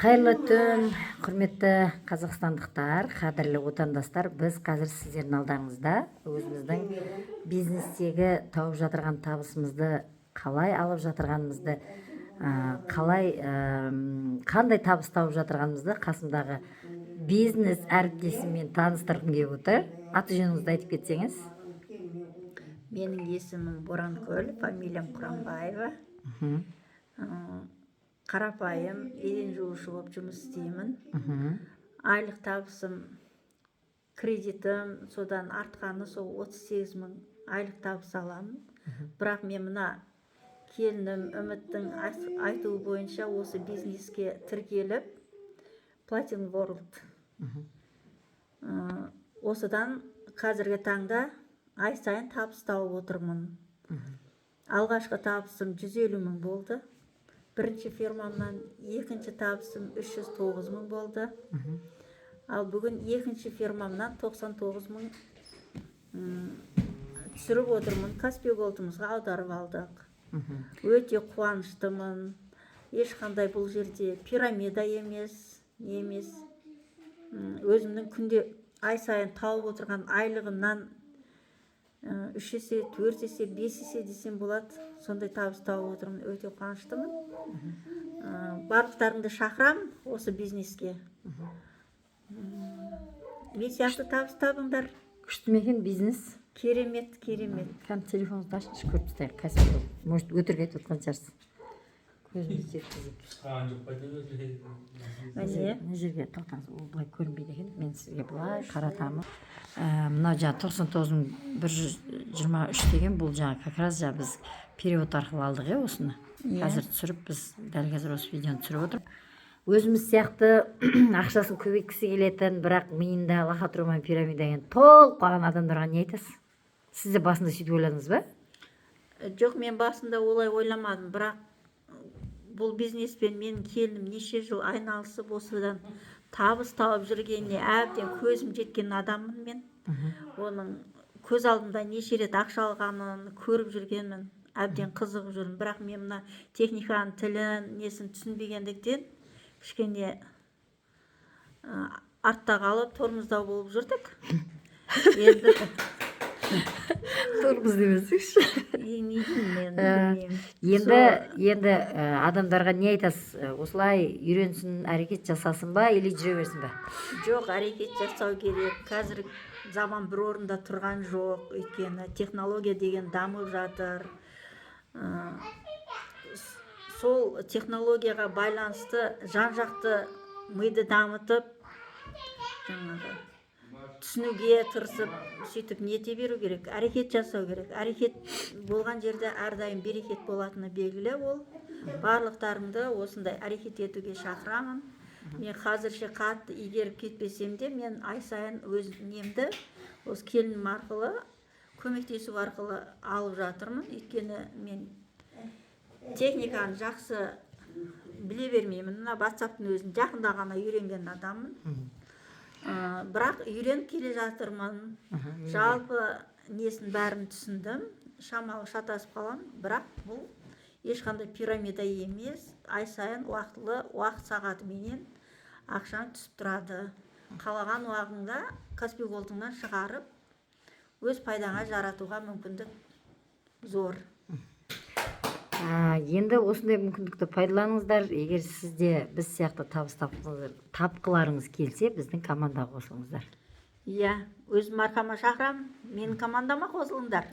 Қайырлы түн, құрметті қазақстандықтар, қадірлі отандастар. Біз қазір сіздердің алдарыңызда өзіміздің бизнестегі тауып жатырған табысымызды қалай алып жатырғанымызды, қандай табыс тауып жатырғанымызды қасымдағы бизнес әріптесіммен таныстырғым келіп отыр. Аты жөніңізді айтып кетсеңіз. Менің есімім Боранкөл, фамилиям Құранбаева. Қарапайым еден жуушы болып жұмыс істеймін. Айлық табысым, кредитім, содан артқаны сол 38 мың айлық табыс аламын. Бірақ мен мына келінім Үміттің айтуы бойынша осы бизнеске тіркеліп, Platinum World. Осыдан қазіргі таңда ай сайын табыс тауып отырмын. Алғашқы табысым 150 мың болды. Бірінші фирмамнан екінші табысым 309 мың болды. Ал бүгін екінші фирмамнан 99 мың түсіріп отырмын. Каспий Голдымызға аударып алдық. Өте қуаныштымын. Ешқандай бұл жерде пирамида емес. Өзімнің күнде ай сайын тауып отырған айлығымнан 3 есе, 4 есе, 5 есе десем болады. Сондай табыс тауып отырмын. Өте қуаныштымын. Барлықтарыңды шақырамын осы бизнеске. Мен сияқты табыс табыңдар. Күшті ме екен бизнес? Керемет. Кәдімгі телефоныңызды ашыңызшы, көріп тастайық. Кәсіпкер. Может, өтірік айтып отқан шығарсыз. Көзімізді жеткізейік. Мына жерге тоқтаңыз. Ол былай көрінбейді екен. Мен сізге былай қаратамын. Мына жаңа 99.123 деген бұл жаңа как раз біз перевод арқылы алдық осыны. Қазір түсіріп, біз дәл қазір осы видеоны түсіріп отырмыз. Өзіміз сияқты ақшасын көбейткісі келетін, бірақ миында лохотрома пирамида деген толық қалған адамдарға не айтасыз? Сіз де басында сөйтіп ойладыңыз ба? Жоқ, мен басында олай ойламадым, бірақ бұл бизнеспен менің келінім неше жыл айналысып, осыдан табыс тауып жүргеніне әбден көзім жеткен адаммын мен. Оның көз алдымда неше рет ақша алғанын көріп жүргенмін, әбден қызығып жүрмін. Бірақ мен мына техниканың тілін, несін түсінбегендіктен кішкене артта қалып, тормоздау болып жүрдік. Тормоз демесеңізші. Енді адамдарға не айтасыз? Осылай үйренсін, әрекет жасасын ба, или жүре берсін ба? Жоқ, әрекет жасау керек. Қазір заман бір орында тұрған жоқ. Өйткені технология деген дамып жатыр. Сол технологияға байланысты жан-жақты миды дамытып, түсінуге тырысып, сөйтіп нете беру керек, әрекет жасау керек. Әрекет болған жерде әрдайым берекет болатыны белгілі. Ол барлықтарыңды осындай әрекет етуге шақырамын. Мен қазірше қатты игеріп кетпесем де, мен ай сайын өз немді осы келінім арқылы, көмектесу арқылы алып жатырмын. Өйткені мен техниканы жақсы біле бермеймін. Мына WhatsApp-тың өзін жақында ғана үйренген адаммын. Бірақ үйреніп келе жатырмын. Жалпы несін бәрін түсіндім. Шамалы шатасып қалам, бірақ бұл ешқандай пирамида емес. Ай сайын уақытлы уақыт сағаты менен ақшаң түсіп тұрады. Қалаған уақытыңда Каспий Голдыңнан шығарып, өз пайдаңа жаратуға мүмкіндік зор. Енді осындай мүмкіндікті пайдаланыңыздар. Егер сізде біз сияқты табыс тапқыларыңыз келсе, біздің командаға қосылыңыздар. Өз маркама шақырамын, менің командама қосылыңдар.